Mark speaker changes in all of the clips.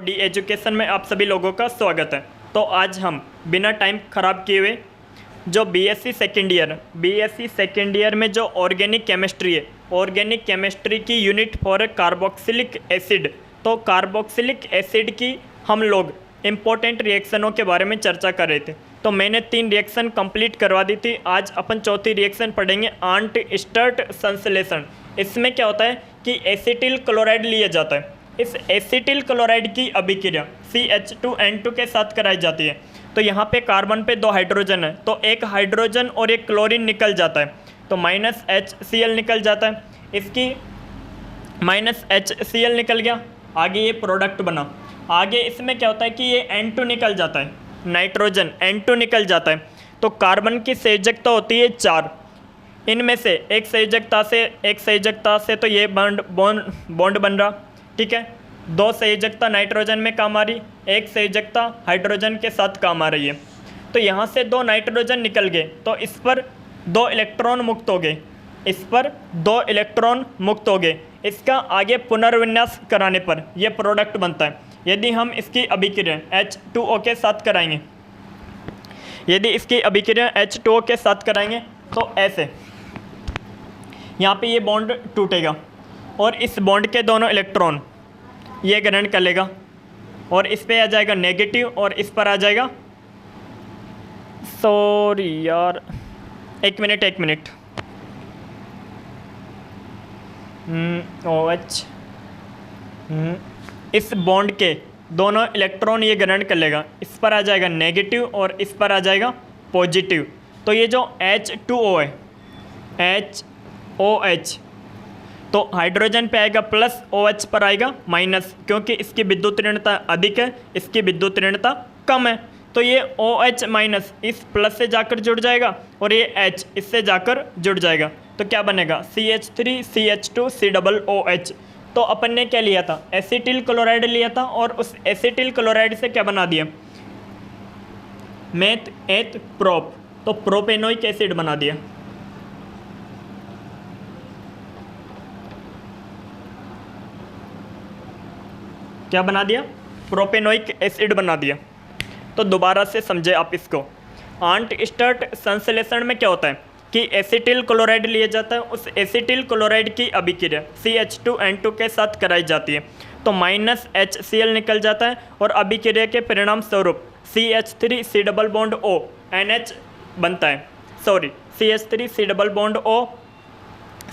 Speaker 1: D education में आप सभी लोगों का स्वागत है। तो आज हम बिना टाइम ख़राब किए हुए जो बीएससी सेकेंड ईयर में जो ऑर्गेनिक केमिस्ट्री है, ऑर्गेनिक केमिस्ट्री की यूनिट फॉर कार्बोक्सिलिक एसिड, तो कार्बोक्सिलिक एसिड की हम लोग इम्पोर्टेंट रिएक्शनों के बारे में चर्चा कर रहे थे। तो मैंने 3 रिएक्शन कंप्लीट करवा दी थी। आज अपन चौथी रिएक्शन पढ़ेंगे, आंट स्टर्ट संश्लेषण। इसमें क्या होता है कि एसिटिल क्लोराइड लिया जाता है। इस एसिटिल क्लोराइड की अभिक्रिया CH2N2 के साथ कराई जाती है। तो यहाँ पे कार्बन पे 2 हाइड्रोजन है, तो एक हाइड्रोजन और एक क्लोरीन निकल जाता है, तो -HCl निकल जाता है। इसकी -HCl निकल गया, आगे ये प्रोडक्ट बना। आगे इसमें क्या होता है कि ये N2 निकल जाता है, नाइट्रोजन N2 निकल जाता है। तो कार्बन की संयोजकता होती है 4। इनमें से एक संयोजकता से तो ये बॉन्ड बन रहा, ठीक है। 2 संयोजकता नाइट्रोजन में काम आ रही, एक संयोजकता हाइड्रोजन के साथ काम आ रही है। तो यहाँ से 2 नाइट्रोजन निकल गए, तो इस पर 2 इलेक्ट्रॉन मुक्त हो गए, इस पर 2 इलेक्ट्रॉन मुक्त हो गए। इसका आगे पुनर्विन्यास कराने पर यह प्रोडक्ट बनता है। यदि हम इसकी अभिक्रिया H2O के साथ कराएंगे, यदि इसकी अभिक्रिया H2O के साथ कराएंगे तो ऐसे यहाँ पे ये बॉन्ड टूटेगा और इस बॉन्ड के दोनों इलेक्ट्रॉन ये ग्रहण कर लेगा और इस पे आ जाएगा नेगेटिव और इस पर आ जाएगा, सॉरी यार, एक मिनट OH इस बॉन्ड के दोनों इलेक्ट्रॉन ये ग्रहण कर लेगा, इस पर आ जाएगा नेगेटिव और इस पर आ जाएगा पॉजिटिव। तो ये जो H2O है, HOH, तो हाइड्रोजन पे आएगा प्लस, OH पर आएगा माइनस, क्योंकि इसकी विद्युत ऋणता अधिक है, इसकी विद्युत ऋणता कम है। तो ये OH माइनस इस प्लस से जाकर जुड़ जाएगा और ये H इससे जाकर जुड़ जाएगा। तो क्या बनेगा CH3CH2COOH। तो अपन ने क्या लिया था, एसिटिल क्लोराइड लिया था और उस एसिटिल क्लोराइड से क्या बना दिया, मेथ एथ प्रोप, तो प्रोपेनोइक एसिड बना दिया। क्या बना दिया, प्रोपेनोइक एसिड बना दिया। तो दोबारा से समझे आप इसको। आंट स्टर्ट संश्लेषण में क्या होता है कि एसिटिल क्लोराइड लिया जाता है, उस एसिटिल क्लोराइड की अभिक्रिया CH2N2 के साथ कराई जाती है, तो -HCl निकल जाता है और अभिक्रिया के परिणाम स्वरूप CH3C double bond O NH बनता है, sorry CH3C double bond O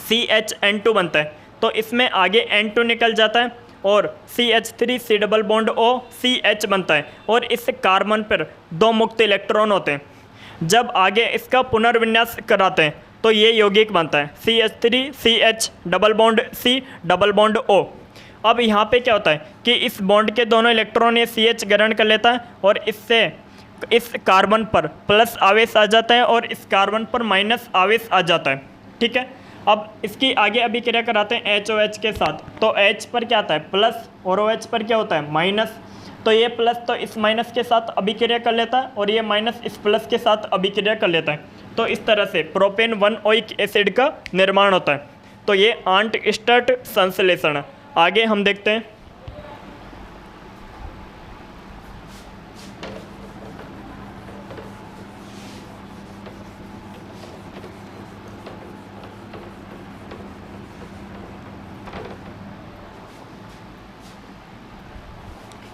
Speaker 1: CHN2 बनता है। तो इसमें आगे N2 निकल जाता है और CH3C double bond O CH बनता है और इस कार्बन पर 2 मुक्त इलेक्ट्रॉन होते हैं। जब आगे इसका पुनर्विन्यास कराते हैं तो ये यौगिक बनता है CH3CH double bond C double bond O। अब यहाँ पे क्या होता है कि इस बॉन्ड के दोनों इलेक्ट्रॉन ये CH ग्रहण कर लेता है और इससे इस कार्बन पर प्लस आवेश आ जाता है और इस कार्बन पर माइनस आवेश आ जाता है, ठीक है। अब इसकी आगे अभिक्रिया कराते हैं HOH के साथ, तो H पर क्या आता है प्लस और OH पर क्या होता है माइनस। तो ये प्लस तो इस माइनस के साथ अभिक्रिया कर लेता है और ये माइनस इस प्लस के साथ अभिक्रिया कर लेता है। तो इस तरह से प्रोपेन 1-ओइक एसिड का निर्माण होता है। तो ये आंट स्टर्ट संश्लेषण है। आगे हम देखते हैं,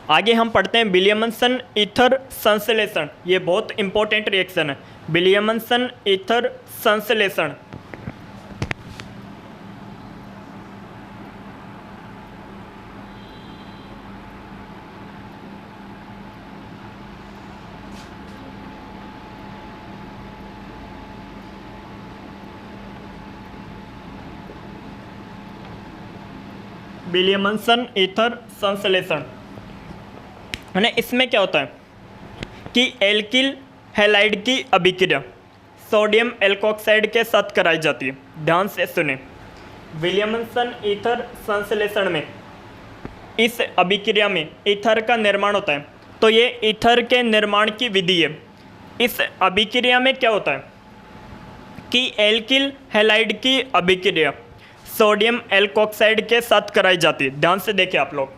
Speaker 1: आगे हम पढ़ते हैं विलियमसन ईथर संश्लेषण। ये बहुत इंपॉर्टेंट रिएक्शन है, विलियमसन ईथर संश्लेषण। विलियमसन ईथर संश्लेषण है, इसमें क्या होता है कि एल्किल हैलाइड की अभिक्रिया सोडियम एल्कोक्साइड के साथ कराई जाती है। ध्यान से सुने, विलियमसन ईथर संश्लेषण में इस अभिक्रिया में ईथर का निर्माण होता है। तो ये ईथर के निर्माण की विधि है। इस अभिक्रिया में क्या होता है कि एल्किल हैलाइड की अभिक्रिया सोडियम एल्कोक्साइड के साथ कराई जाती है। ध्यान से देखिए आप लोग,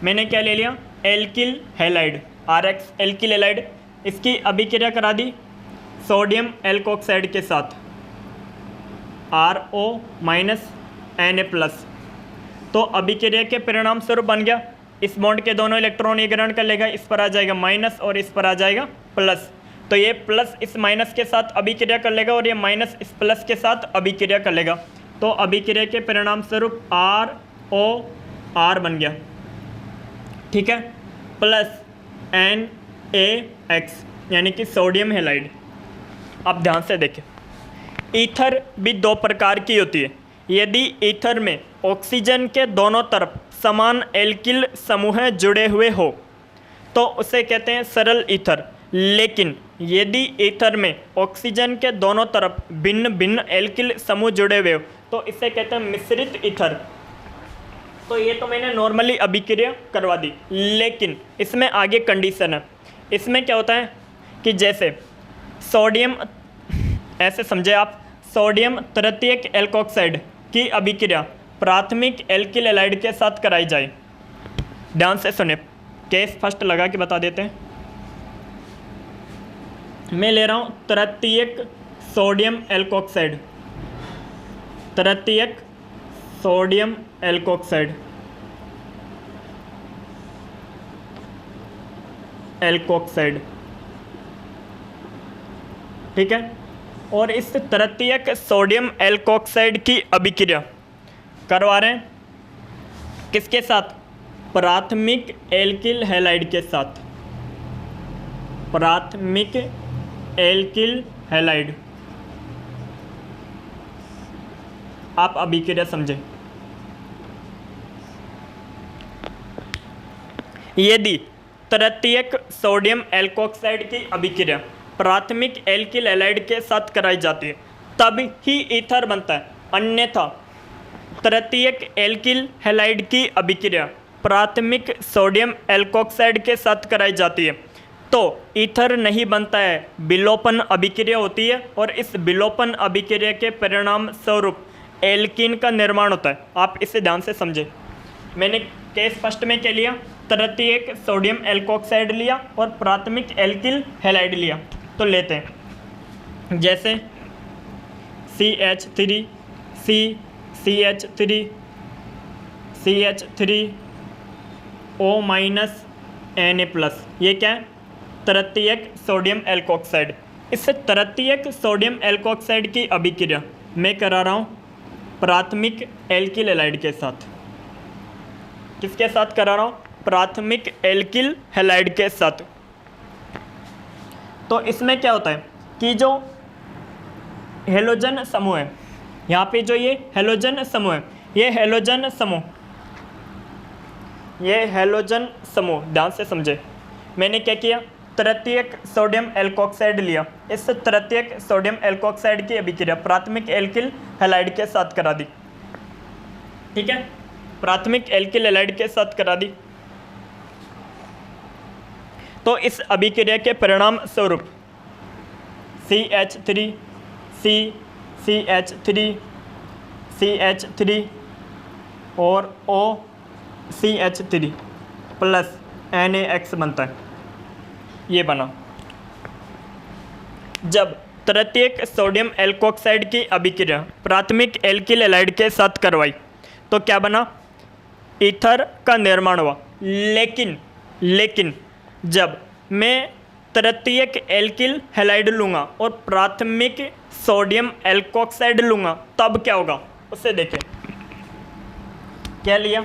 Speaker 1: मैंने क्या ले लिया, alkyl halide, RX alkyl halide. इसकी अभिक्रिया करा दी सोडियम एल्कोक्साइड के साथ, RO Na+। तो अभिक्रिया के परिणाम स्वरूप बन गया, इस बॉन्ड के दोनों इलेक्ट्रॉन ये ग्रहण कर लेगा, इस पर आ जाएगा माइनस और इस पर आ जाएगा प्लस। तो ये प्लस इस माइनस के साथ अभिक्रिया कर लेगा और ये माइनस इस प्लस के साथ अभिक्रिया कर लेगा। तो अभिक्रिया के परिणाम स्वरूप ROR बन गया, ठीक है, प्लस NaX यानी कि सोडियम हैलाइड। अब ध्यान से देखें, ईथर भी दो प्रकार की होती है। यदि ईथर में ऑक्सीजन के दोनों तरफ समान एल्किल समूह जुड़े हुए हो तो उसे कहते हैं सरल ईथर। लेकिन यदि ईथर में ऑक्सीजन के दोनों तरफ भिन्न भिन्न एल्किल समूह जुड़े हुए हो तो इसे कहते हैं मिश्रित ईथर। तो ये तो मैंने नॉर्मली अभिक्रिया करवा दी, लेकिन इसमें आगे कंडीशन है। इसमें क्या होता है कि जैसे सोडियम, ऐसे समझे आप, सोडियम तृतीयक एल्कोक्साइड की अभिक्रिया प्राथमिक एल्किल हैलाइड के साथ कराई जाए। ध्यान से सुने, केस फर्स्ट लगा के बता देते हैं। मैं ले रहा हूँ तृतीयक सोडियम एल्कोक्साइड, तृतीयक सोडियम एल्कोक्साइड, ठीक है। और इस तृतीयक सोडियम एल्कोक्साइड की अभिक्रिया करवा रहे हैं किसके साथ, प्राथमिक एल्किल हैलाइड के साथ, प्राथमिक एल्किल हैलाइड। आप अभिक्रिया समझें। यदि तृतीयक सोडियम एल्कोक्साइड की अभिक्रिया प्राथमिक एल्किल हैलाइड के साथ कराई जाती है तब ही ईथर बनता है, अन्यथा तृतीयक एल्किल हैलाइड की अभिक्रिया प्राथमिक सोडियम एल्कोक्साइड के साथ कराई जाती है तो ईथर नहीं बनता है, विलोपन अभिक्रिया होती है और इस विलोपन अभिक्रिया के परिणाम स्वरूप एल्कीन का निर्माण होता है। आप इसे ध्यान से समझें। मैंने केस फर्स्ट में क्या लिया, तृतीयक सोडियम एल्कोक्साइड लिया और प्राथमिक एल्किल हैलाइड लिया। तो लेते हैं जैसे CH3 CH3 CH3 O Na+, ये क्या है, तृतीयक सोडियम एल्कोक्साइड। इस तृतीयक सोडियम एल्कोक्साइड की अभिक्रिया मैं करा रहा हूँ प्राथमिक एल्किल हैलाइड के साथ। किसके साथ करा रहा हूँ, प्राथमिक एल्किल हैलाइड के साथ। तो इसमें क्या होता है कि जो हेलोजन समूह है, यहाँ पे जो ये हेलोजन समूह है, ये हेलोजन समूह ध्यान से समझे। मैंने क्या किया, तृतीयक सोडियम एल्कोक्साइड लिया, इस तृतीयक सोडियम एल्कोक्साइड की अभिक्रिया प्राथमिक एल्किल हैलाइड के साथ करा दी, ठीक है, प्राथमिक एल्किल हैलाइड के साथ करा दी। तो इस अभिक्रिया के परिणाम स्वरूप CH3 CH3 CH3 और OCH3 प्लस NaX बनता है, ये बना। जब तृतीयक सोडियम एल्कोक्साइड की अभिक्रिया प्राथमिक एल्किल हैलाइड के साथ करवाई तो क्या बना, ईथर का निर्माण हुआ। लेकिन जब मैं तृतीयक एल्किल हैलाइड लूँगा और प्राथमिक सोडियम एल्कोक्साइड लूँगा तब क्या होगा उसे देखें। क्या लिया,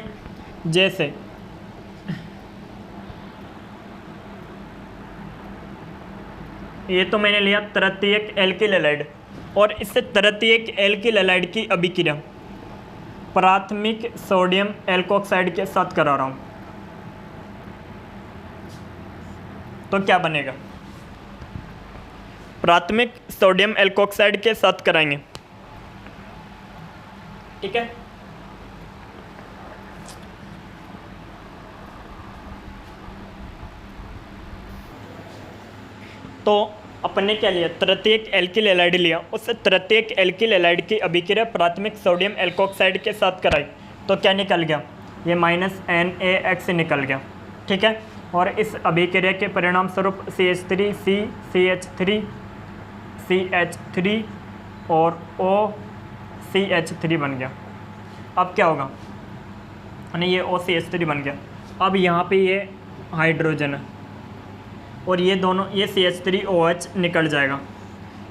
Speaker 1: जैसे ये तो मैंने लिया तृतीयक एल्किल हैलाइड और इससे तृतीयक एल्किल हैलाइड की अभिक्रिया प्राथमिक सोडियम एल्कोक्साइड के साथ करा रहा हूँ तो क्या बनेगा, प्राथमिक सोडियम एल्कोक्साइड के साथ कराएंगे, ठीक है। तो अपने क्या लिया, तृतीयक एल्किल हैलाइड लिया, उससे तृतीयक एल्किल हैलाइड की अभिक्रिया प्राथमिक सोडियम एल्कोक्साइड के साथ कराई तो क्या निकल गया, ये -NaX निकल गया, ठीक है। और इस अभिक्रिया के परिणाम स्वरूप CH3 CH3 CH3 और OCH3 बन गया। अब क्या होगा, यानी ये OCH3 बन गया। अब यहाँ पे ये हाइड्रोजन है और ये दोनों, ये CH3OH निकल जाएगा,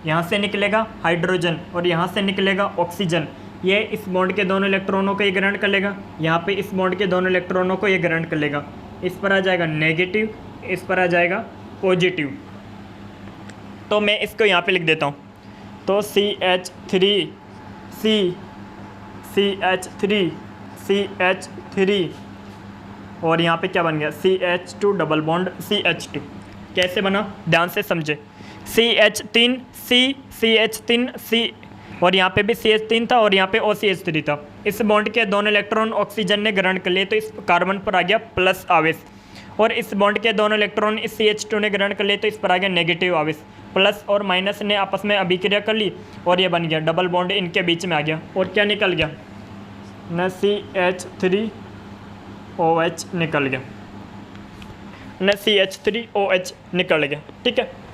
Speaker 1: यहाँ से निकलेगा हाइड्रोजन और यहाँ से निकलेगा ऑक्सीजन। ये इस बॉन्ड के दोनों इलेक्ट्रॉनों को ये ग्रहण कर लेगा, यहाँ पे इस बॉन्ड के दोनों इलेक्ट्रॉनों को ये ग्रहण कर लेगा। इस पर आ जाएगा नेगेटिव, इस पर आ जाएगा पॉजिटिव। तो मैं इसको यहाँ पे लिख देता हूँ। तो CH3 CH3 CH3 और यहाँ पे क्या बन गया, CH2 डबल बॉन्ड CH2। कैसे बना, ध्यान से समझे। CH3 CH3 C और यहाँ पे भी CH3 था और यहाँ पे OCH3 था। इस बॉन्ड के दोनों इलेक्ट्रॉन ऑक्सीजन ने ग्रहण कर लिए, तो इस कार्बन पर आ गया प्लस आवेश। और इस बॉन्ड के दोनों इलेक्ट्रॉन इस CH2 ने ग्रहण कर लिए, तो इस पर आ गया नेगेटिव आवेश। प्लस और माइनस ने आपस में अभिक्रिया कर ली और ये बन गया डबल बॉन्ड, इनके बीच में आ गया। और क्या निकल गया न, CH3OH निकल गया, न CH3OH निकल गया, ठीक है।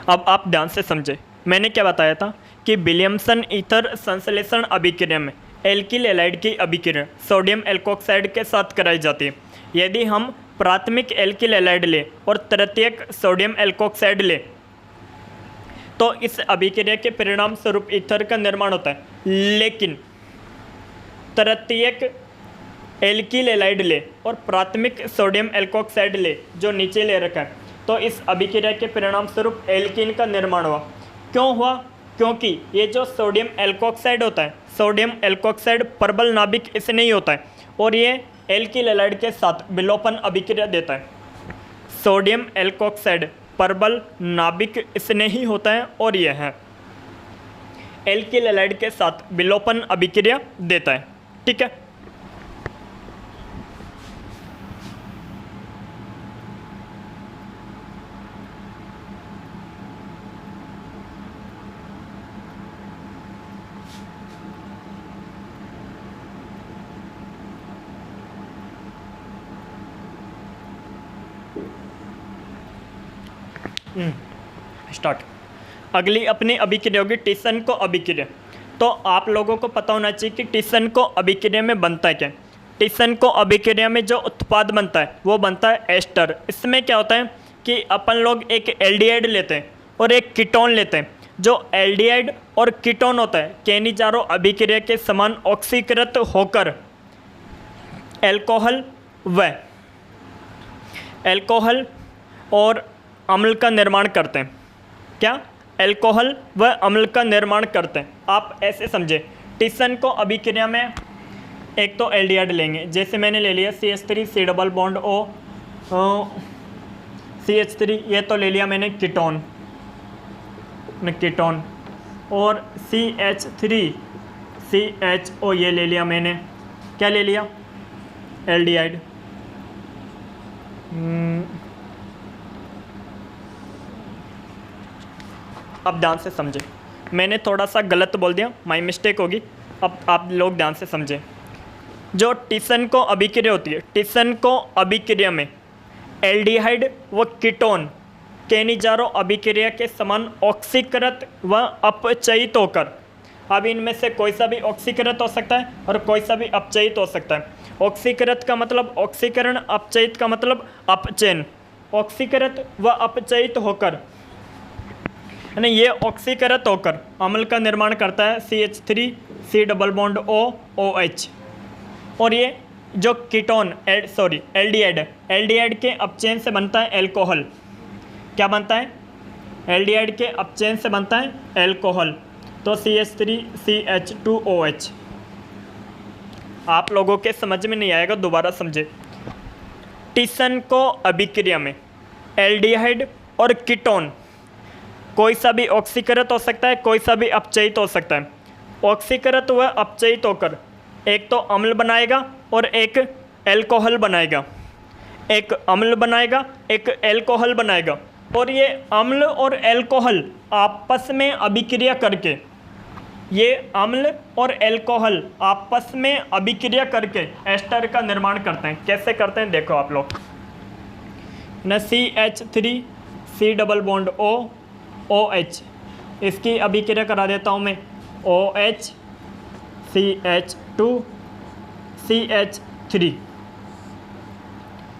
Speaker 1: अब आप ध्यान से समझे, मैंने क्या बताया था कि विलियमसन ईथर संश्लेषण अभिक्रिया में एल्किल हैलाइड की अभिक्रिया सोडियम एल्कोक्साइड के साथ कराई जाती है। यदि हम प्राथमिक एल्किल हैलाइड ले और तृतीयक सोडियम एल्कोक्साइड ले तो इस अभिक्रिया के परिणाम स्वरूप ईथर का निर्माण होता है। लेकिन तृतीयक एल्किल हैलाइड ले और प्राथमिक सोडियम एल्कोक्साइड ले, जो नीचे ले रखा है, तो इस अभिक्रिया के परिणाम स्वरूप एल्कीन का निर्माण हुआ। क्यों हुआ, क्योंकि ये जो सोडियम एल्कोक्साइड होता है, सोडियम एल्कोक्साइड परबल नाभिक इसने ही होता है और ये एल्किल हैलाइड के साथ विलोपन अभिक्रिया देता है। सोडियम एल्कोक्साइड परबल नाभिक इसने ही होता है और यह है एल्किल हैलाइड के साथ विलोपन अभिक्रिया देता है, ठीक है। स्टार्ट। अगली अपनी अभिक्रिया होगी टिसन को अभिक्रिया। तो आप लोगों को पता होना चाहिए कि टिसन को अभिक्रिया में बनता है क्या। टिसन को अभिक्रिया में जो उत्पाद बनता है वो बनता है एस्टर। इसमें क्या होता है कि अपन लोग एक एल्डिहाइड लेते हैं और एक कीटोन लेते हैं। जो एल्डिहाइड और कीटोन होता है केनिजारो अभिक्रिया के समान ऑक्सीकृत होकर एल्कोहल और अम्ल का निर्माण करते हैं। क्या, एल्कोहल व अम्ल का निर्माण करते हैं। आप ऐसे समझे, टिसन को अभिक्रिया में एक तो एल्डिहाइड लेंगे, जैसे मैंने ले लिया CH3 C double bond O CH3, ये तो ले लिया मैंने कीटोन, और CH3 CHO ये ले लिया मैंने, क्या ले लिया, एल्डिहाइड। अब ध्यान से समझे, मैंने थोड़ा सा गलत बोल दिया, माई मिस्टेक होगी। अब आप लोग ध्यान से समझे, जो टिसन को अभिक्रिया होती है, टिसन को अभिक्रिया में एल्डिहाइड व कीटोन केनिजारो अभिक्रिया के समान ऑक्सीकृत व अपचयित होकर, अब इनमें से कोई सा भी ऑक्सीकृत हो सकता है और कोई सा भी अपचयित हो सकता है। ऑक्सीकृत का मतलब ऑक्सीकरण, अपचयित का मतलब अपचयन। ऑक्सीकृत व अपचयित होकर यानी ये ऑक्सीकृत होकर अम्ल का निर्माण करता है CH3 C double bond O OH। और ये जो कीटोन एल्डिहाइड के अपचयन से बनता है एल्कोहल। क्या बनता है, एल्डिहाइड के अपचयन से बनता है एल्कोहल, तो CH3 CH2OH। आप लोगों के समझ में नहीं आएगा, दोबारा समझे। टिसन को अभिक्रिया में एल्डिहाइड और कीटोन कोई सा भी ऑक्सीकृत हो सकता है, कोई सा भी अपचयित हो सकता है। ऑक्सीकृत व अपचयित होकर एक तो अम्ल बनाएगा और एक एल्कोहल बनाएगा, एक अम्ल बनाएगा, एक एल्कोहल बनाएगा। और ये अम्ल और एल्कोहल आपस में अभिक्रिया करके ये अम्ल और एल्कोहल आपस में अभिक्रिया करके एस्टर का निर्माण करते हैं। कैसे करते हैं देखो आप लोग न, CH3 C double bond O OH, इसकी अभिक्रिया करा देता हूँ मैं, OH CH2 CH3,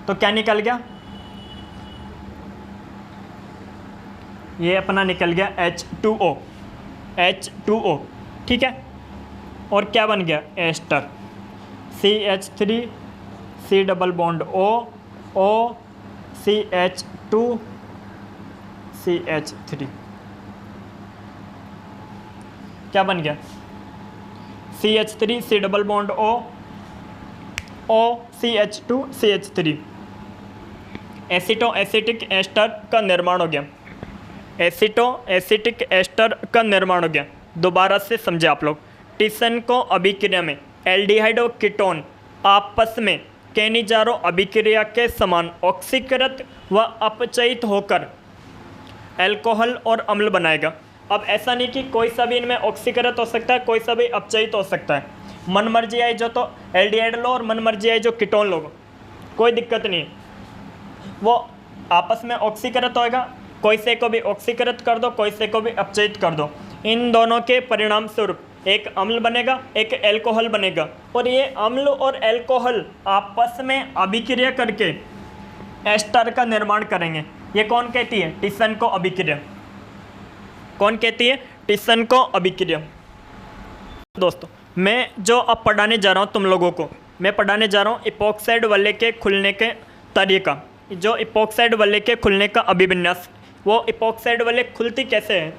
Speaker 1: तो क्या निकल गया, ये अपना निकल गया H2O, ठीक है। और क्या बन गया, ester, CH3 C double bond O CH2 CH3, क्या बन गया, CH3 C double bond O CH2 CH3, aceto acetic ester का निर्माण हो गया, एसिटो एसिटिक एस्टर का निर्माण हो गया। दोबारा से समझे आप लोग, टिसनको अभिक्रिया में एल्डिहाइड और कीटोन आपस में केनिजारो अभिक्रिया के समान ऑक्सीकृत व अपचयित होकर एल्कोहल और अम्ल बनाएगा। अब ऐसा नहीं कि कोई सा भी इनमें ऑक्सीकृत हो सकता है, कोई सा भी अपचयित हो सकता है। मन मर्जी आई जो तो एल्डिहाइड लो और मन मर्जी आई जो कीटोन लो, कोई दिक्कत नहीं है, वो आपस में ऑक्सीकृत होएगा, कोई से को भी ऑक्सीकृत कर दो, कोई से को भी अपचयित कर दो। इन दोनों के परिणाम स्वरूप एक अम्ल बनेगा, एक एल्कोहल बनेगा, और ये अम्ल और एल्कोहल आपस में अभिक्रिया करके एस्टर का निर्माण करेंगे। ये कौन कहती है, टिसनको अभिक्रिया। कौन कहती है, टिसनको अभिक्रिया। दोस्तों मैं जो अब पढ़ाने जा रहा हूँ तुम लोगों को, मैं पढ़ाने जा रहा हूँ इपॉक्साइड वलय के खुलने के तरीका। जो इपॉक्साइड वलय के खुलने का अभिविन्यास, वो इपॉक्साइड वलय खुलती कैसे है।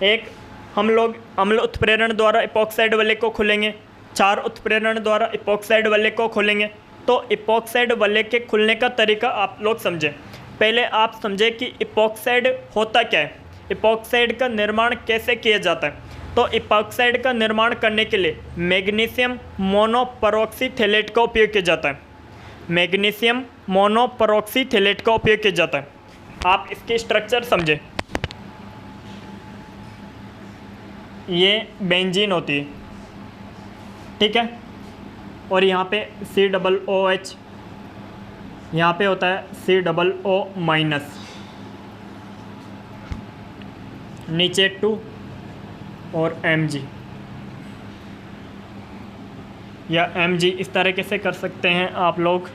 Speaker 1: एक, हम लोग अम्ल उत्प्रेरण द्वारा इपॉक्साइड वलय को खोलेंगे, क्षार उत्प्रेरण द्वारा इपॉक्साइड वलय को खोलेंगे। तो इपॉक्साइड वलय के खुलने का तरीका आप लोग समझें। पहले आप समझें कि इपॉक्साइड होता क्या है, इपॉक्साइड का निर्माण कैसे किया जाता है। तो इपॉक्साइड का निर्माण करने के लिए मैग्नीशियम मोनोपरऑक्सीथेलेट का उपयोग किया जाता है, मैग्नीशियम मोनोपरऑक्सीथेलेट का उपयोग किया जाता है। आप इसकी स्ट्रक्चर समझें, ये बेंजीन होती है, ठीक है, और यहाँ पे COOH, यहाँ पे होता है COO माइनस, नीचे 2 और Mg या Mg, इस तरीके से कर सकते हैं आप लोग,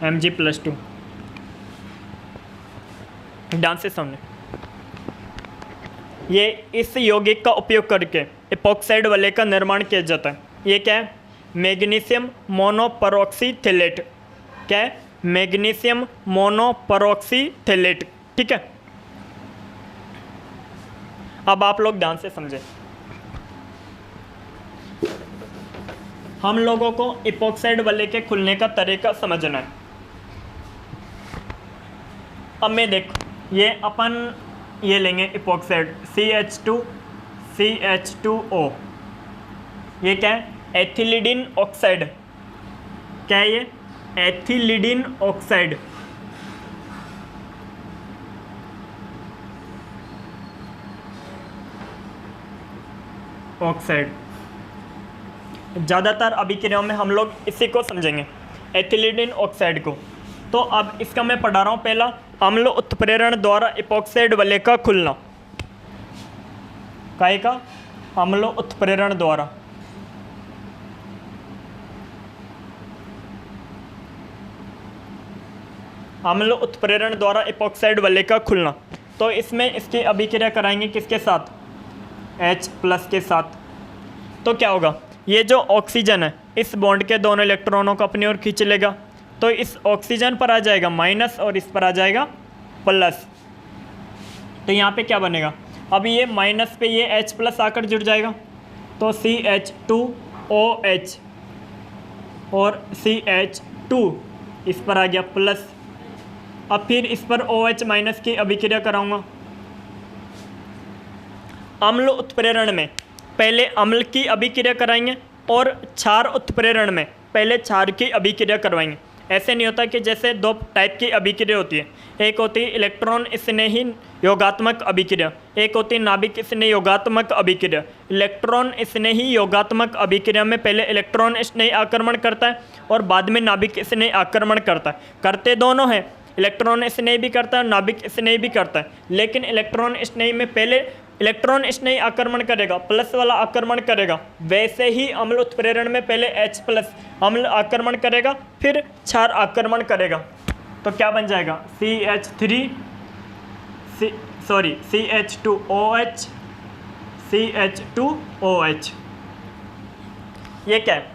Speaker 1: Mg+2। ध्यान से समझें, ये इस यौगिक का उपयोग करके इपॉक्साइड वलय का निर्माण किया जाता है। ये क्या है, मैग्नीशियम मोनोपरऑक्सीथेलेट। क्या है, मैग्नीशियम मोनोपरऑक्सीथेलेट, ठीक है। अब आप लोग ध्यान से समझें, हम लोगों को इपॉक्साइड वलय के खुलने का तरीका समझना है। अब मैं देखो, ये अपन ये लेंगे इपॉक्साइड CH2CH2O, ये क्या है, एथिलीडिन ऑक्साइड। क्या है ये, एथिलीडिन ऑक्साइड। ऑक्साइड ज़्यादातर अभिक्रियाओं में हम लोग इसी को समझेंगे, एथिलीडिन ऑक्साइड को। तो अब इसका मैं पढ़ा रहा हूँ। पहला, अम्ल उत्प्रेरण द्वारा इपॉक्साइड वलय का खुलना। काहे का, अम्ल उत्प्रेरण द्वारा। अम्ल उत्प्रेरण द्वारा इपॉक्साइड वलय का खुलना। तो इसमें इसकी अभिक्रिया कराएंगे किसके साथ, H+ के साथ। तो क्या होगा, ये जो ऑक्सीजन है इस बॉन्ड के दोनों इलेक्ट्रॉनों को अपनी ओर खींच लेगा। तो इस ऑक्सीजन पर आ जाएगा माइनस और इस पर आ जाएगा प्लस। तो यहाँ पे क्या बनेगा, अब ये माइनस पे ये H+ आकर जुड़ जाएगा, तो CH2OH और CH2 इस पर आ गया प्लस। अब फिर इस पर OH- की अभिक्रिया कराऊंगा। अम्ल उत्प्रेरण में पहले अम्ल की अभिक्रिया कराएंगे और क्षार उत्प्रेरण में पहले क्षार की अभिक्रिया करवाएंगे। ऐसे नहीं होता कि जैसे दो टाइप की अभिक्रिया होती है, एक होती है इलेक्ट्रॉन स्नेही योगात्मक अभिक्रिया, एक होती है नाभिक स्नेही योगात्मक अभिक्रिया। इलेक्ट्रॉन स्नेही योगात्मक अभिक्रिया में पहले इलेक्ट्रॉन स्नेही आक्रमण करता है और बाद में नाभिक स्नेही आक्रमण करता है। करते दोनों हैं, इलेक्ट्रॉन स्नेही भी करता है, नाभिक स्नेही भी करता है, लेकिन इलेक्ट्रॉन स्नेही में पहले इलेक्ट्रॉन स्नेही आक्रमण करेगा, प्लस वाला आक्रमण करेगा। वैसे ही अम्ल उत्प्रेरण में पहले H+ अम्ल आक्रमण करेगा, फिर क्षार आक्रमण करेगा। तो क्या बन जाएगा CH2OH CH2OH। ये क्या है?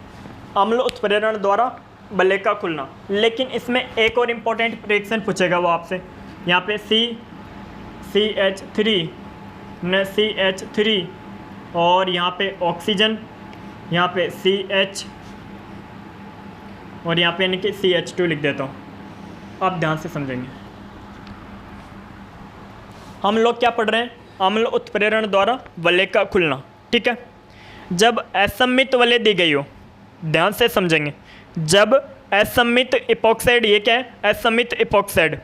Speaker 1: अम्ल उत्प्रेरण द्वारा वलय का खुलना। लेकिन इसमें एक और इम्पोर्टेंट रिएक्शन पूछेगा वो आपसे। यहाँ पे CH3 न CH3 और यहाँ पे ऑक्सीजन, यहाँ पे CH और यहाँ पे यानी कि CH2 लिख देता हूँ। आप ध्यान से समझेंगे। हम लोग क्या पढ़ रहे हैं? अम्ल उत्प्रेरण द्वारा वलय का खुलना। ठीक है, जब असम्मित वलय दी गई हो, ध्यान से समझेंगे। जब असम्मित इपॉक्साइड, ये क्या है? असम्मित इपॉक्साइड।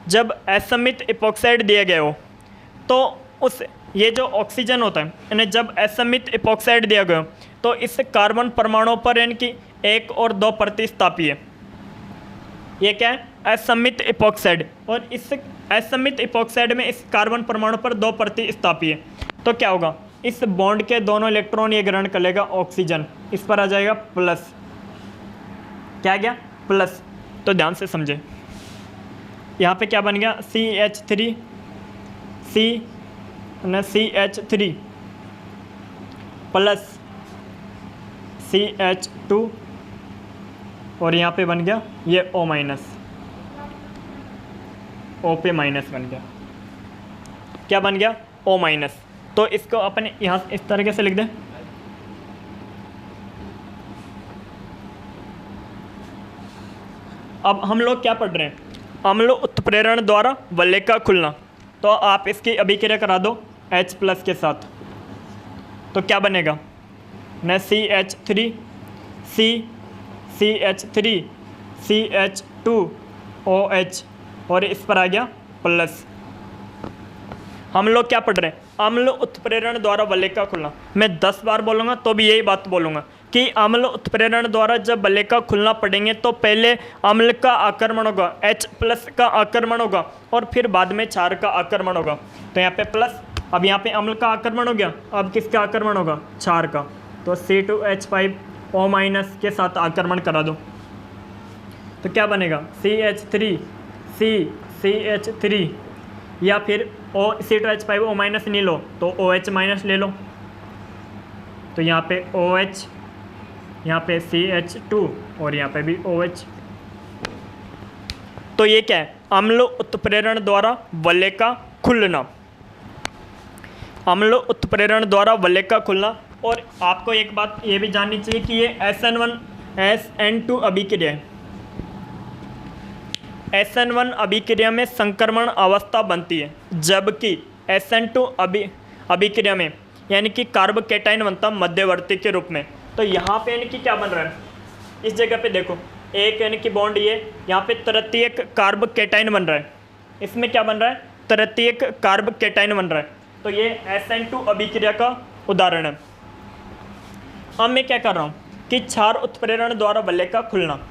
Speaker 1: जब असम्मित इपॉक्साइड दिए गए हो तो उस ये जो ऑक्सीजन होता है, यानी जब असम्मित इपॉक्साइड दिया गया हो तो इस कार्बन परमाणु पर यानी कि 1 और 2 प्रतिस्थापी है। ये क्या है? असम्मित इपॉक्साइड। और इस असम्मित इपॉक्साइड में इस कार्बन परमाणु पर 2 प्रतिस्थापी है। तो क्या होगा? इस बॉन्ड के दोनों इलेक्ट्रॉन ये ग्रहण कर लेगा ऑक्सीजन, इस पर आ जाएगा प्लस। क्या गया? प्लस। तो ध्यान से समझे, यहाँ पे क्या बन गया? CH3 CH3 प्लस CH2 और यहाँ पे बन गया ये O-, O पे माइनस बन गया। क्या बन गया? O-। तो इसको अपने यहाँ इस तरीके से लिख दें। अब हम लोग क्या पढ़ रहे हैं? अम्ल उत्प्रेरण द्वारा वलय का खुलना। तो आप इसकी अभिक्रिया करा दो H+ के साथ। तो क्या बनेगा? न CH3 CH3 CH2OH और इस पर आ गया प्लस। हम लोग क्या पढ़ रहे हैं? अम्ल उत्प्रेरण द्वारा वलय का खुलना। मैं 10 बार बोलूँगा तो भी यही बात बोलूँगा कि अम्ल उत्प्रेरण द्वारा जब वलय का खुलना पढ़ेंगे तो पहले अम्ल का आक्रमण होगा, H+ का आक्रमण होगा और फिर बाद में क्षार का आक्रमण होगा। तो यहाँ पे प्लस, अब यहाँ पे अम्ल का आक्रमण हो गया, अब किसका आक्रमण होगा? क्षार का। तो C2H5O- के साथ आक्रमण करा दो। तो क्या बनेगा? CH3 CH3 या फिर C2H5O- नहीं लो तो OH- ले लो। तो यहाँ पे OH, यहाँ पे CH2 और यहाँ पे भी OH। तो ये क्या है? अम्ल उत्प्रेरण द्वारा वलय का खुलना। अम्ल उत्प्रेरण द्वारा वलय का खुलना। और आपको एक बात ये भी जाननी चाहिए कि ये SN1SN2 अभिक्रिया है। SN1 अभिक्रिया में संक्रमण अवस्था बनती है, जबकि SN2 अभिक्रिया में यानी कि कार्बोकेटाइन बनता मध्यवर्ती के रूप में। तो यहाँ पे यानी कि क्या बन रहा है? इस जगह पे देखो, एक यानी कि बॉन्ड ये, यहाँ पे तृतीयक कार्बोकेटाइन बन रहा है। इसमें क्या बन रहा है? तृतीयक कार्बोकेटाइन बन रहा है। तो ये SN2 अभिक्रिया का उदाहरण है। अब मैं क्या कर रहा हूँ कि क्षार उत्प्रेरण द्वारा वलय का खुलना।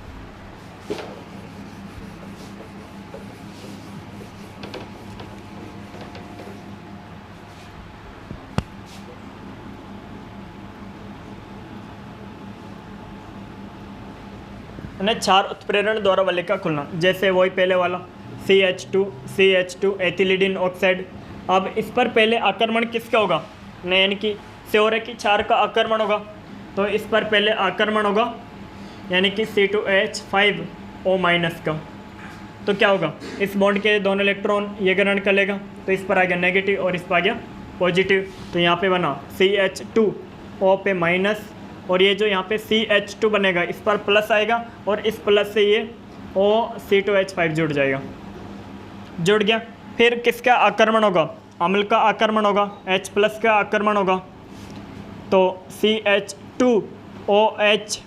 Speaker 1: क्षार उत्प्रेरण द्वारा वलय का खुलना, जैसे वही पहले वाला CH2 एथिलीडिन ऑक्साइड। अब इस पर पहले आक्रमण किसका होगा? यानी कि श्योर की क्षार का आक्रमण होगा। तो इस पर पहले आक्रमण होगा यानी कि C2H5O- का। तो क्या होगा? इस बॉन्ड के दोनों इलेक्ट्रॉन ये ग्रहण कर लेगा, तो इस पर आ गया नेगेटिव और इस पर आ गया पॉजिटिव। तो यहाँ पे बना CH2O पे माइनस और ये जो यहाँ पे CH2 बनेगा इस पर प्लस आएगा और इस प्लस से ये C2H5 जुड़ जाएगा। जुड़ गया। फिर किसका आक्रमण होगा? अम्ल का आक्रमण होगा, H+ का आक्रमण होगा। तो CH2OH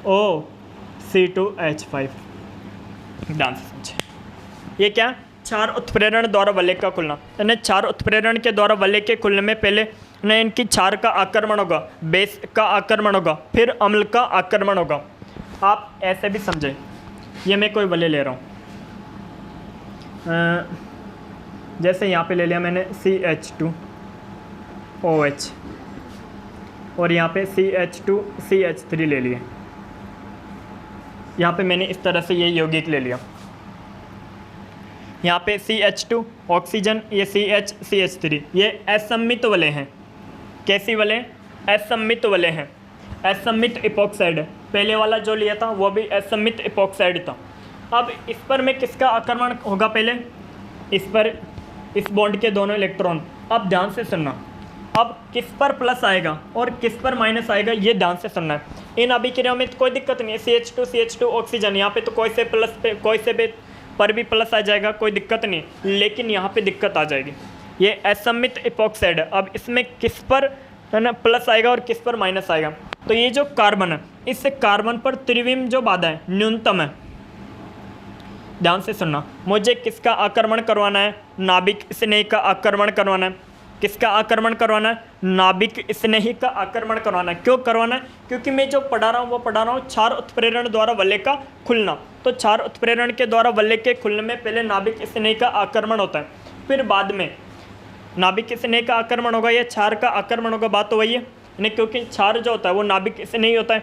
Speaker 1: OC2H5। ध्यान से समझे, ये क्या, 4 उत्प्रेरण द्वारा वलय का खुलना, यानी 4 उत्प्रेरण के द्वारा वलय के खुलने में पहले न इनकी क्षार का आक्रमण होगा, बेस का आक्रमण होगा, फिर अम्ल का आक्रमण होगा। आप ऐसे भी समझें, ये मैं कोई वलय ले रहा हूँ, जैसे यहाँ पे ले लिया मैंने CH2OH और यहाँ पे CH2CH3 ले लिए। यहाँ पे मैंने इस तरह से ये यौगिक ले लिया, यहाँ पे CH2 ऑक्सीजन, ये CH3, ये असम्मित वलय हैं। कैसी वलय? असम्मित वलय हैं। असम्मित इपॉक्साइड है। पहले वाला जो लिया था वो भी असम्मित इपॉक्साइड था। अब इस पर में किसका आक्रमण होगा? पहले इस पर, इस बॉन्ड के दोनों इलेक्ट्रॉन। अब ध्यान से सुनना, अब किस पर प्लस आएगा और किस पर माइनस आएगा, ये ध्यान से सुनना है। इन अभिक्रियाओं में कोई दिक्कत नहीं है। CH2 ऑक्सीजन, यहाँ पे तो कोई से प्लस पे, कोई से भी पर भी प्लस आ जाएगा, कोई दिक्कत नहीं, लेकिन यहाँ पे दिक्कत आ जाएगी। ये असम्मित इपॉक्साइड है। अब इसमें किस पर है ना प्लस आएगा और किस पर माइनस आएगा? तो ये जो कार्बन है, इस कार्बन पर त्रिविम जो बाधा है न्यूनतम है। ध्यान से सुनना, मुझे किसका आक्रमण करवाना है? नाभिक स्नेही का आक्रमण करवाना है। किसका आक्रमण करवाना है? नाभिक स्नेही का आक्रमण करवाना है। क्यों करवाना है? क्योंकि मैं जो पढ़ा रहा हूँ वो पढ़ा रहा हूँ क्षार उत्प्रेरण द्वारा वलय का खुलना। तो क्षार उत्प्रेरण के द्वारा वलय के खुलने में पहले नाभिक स्नेही का आक्रमण होता है, फिर बाद में नाभिक स्नेही का आक्रमण होगा या क्षार का आक्रमण होगा। बात तो वही है नहीं, क्योंकि क्षार जो होता है वो नाभिक स्नेही होता है।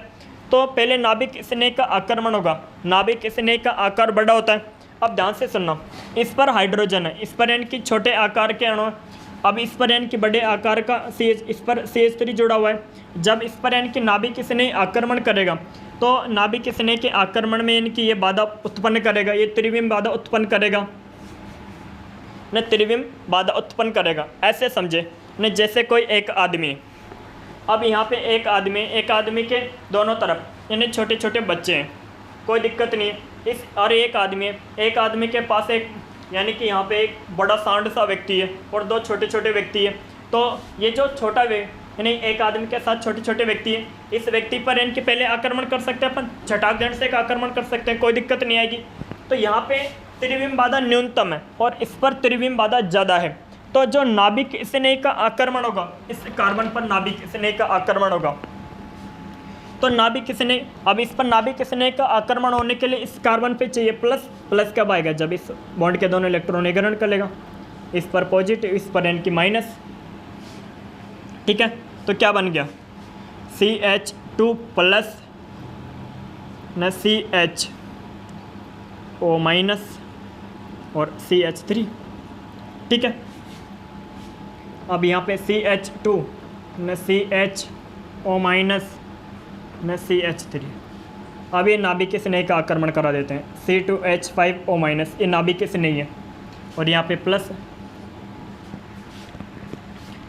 Speaker 1: तो पहले नाभिक स्नेही का आक्रमण होगा, नाभिक स्नेही का आकार बड़ा होता है। अब ध्यान से सुनना, इस पर हाइड्रोजन है, इस पर इनकी छोटे आकार के अणु है। अब इस पर इनकी बड़े आकार का इस पर CH3 जुड़ा हुआ है। जब इस पर इनकी नाभिक स्नेही आक्रमण करेगा तो नाभिक स्नेही के आक्रमण में इनकी ये बाधा उत्पन्न करेगा, ये त्रिविम बाधा उत्पन्न करेगा न, त्रिविम बाधा उत्पन्न करेगा। ऐसे समझे न, जैसे कोई एक आदमी है। अब यहाँ पे एक आदमी के दोनों तरफ यानी छोटे छोटे बच्चे हैं, कोई दिक्कत नहीं है। इस और एक आदमी है, एक आदमी के पास एक यानी कि यहाँ पे एक बड़ा सांड सा व्यक्ति है और 2 छोटे छोटे व्यक्ति है। तो ये जो छोटा यानी एक आदमी के साथ छोटे छोटे व्यक्ति है, इस व्यक्ति पर इनके पहले आक्रमण कर सकते हैं अपन, झटाक दंड से एक आक्रमण कर सकते हैं, कोई दिक्कत नहीं आएगी। तो यहाँ पे त्रिविम बाधा न्यूनतम है और इस पर त्रिविम बाधा ज़्यादा है। तो जो नाभिक स्नेही का आक्रमण होगा, इस कार्बन पर नाभिक स्नेही का आक्रमण होगा, तो नाभिक स्नेही, अब इस पर नाभिक स्नेही का आक्रमण होने के लिए इस कार्बन पे चाहिए प्लस। प्लस कब आएगा? जब इस बॉन्ड के दोनों इलेक्ट्रॉन ग्रहण कर लेगा। इस पर पॉजिटिव, इस पर इनकी माइनस। ठीक है, तो क्या बन गया? CH2 प्लस न CHO माइनस और CH3। ठीक है, अब यहाँ पे CH2 न CHO माइनस न CH3। अब ये नाभिक स्नेही का आक्रमण करा देते हैं। C2H5O माइनस, ये नाभिक स्नेही है और यहाँ पे प्लस।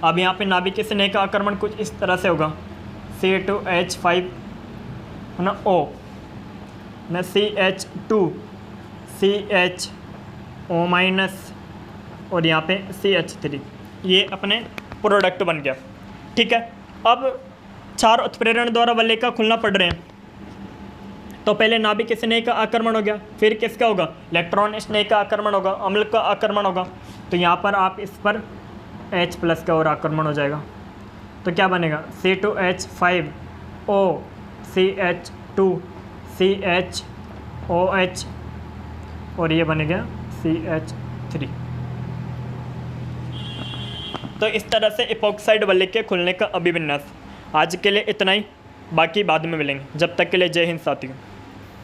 Speaker 1: अब यहाँ पे नाभिक स्नेही का आक्रमण कुछ इस तरह से होगा, C2H5 ना O न CH2CHO माइनस और यहाँ पे CH3। ये अपने प्रोडक्ट बन गया। ठीक है, अब क्षार उत्प्रेरण द्वारा वलय का खुलना पड़ रहे हैं। तो पहले नाभिक स्नेही का आक्रमण हो गया, फिर किसका होगा? इलेक्ट्रॉन स्नेही का आक्रमण होगा, अम्ल का आक्रमण होगा। तो यहाँ पर आप इस पर H प्लस का और आक्रमण हो जाएगा। तो क्या बनेगा? C2H5O CH2CHOH और ये बनेगा CH3। तो इस तरह से इपॉक्साइड वलय के खुलने का अभिविन्यास। आज के लिए इतना ही, बाकी बाद में मिलेंगे। जब तक के लिए जय हिंद साथियों।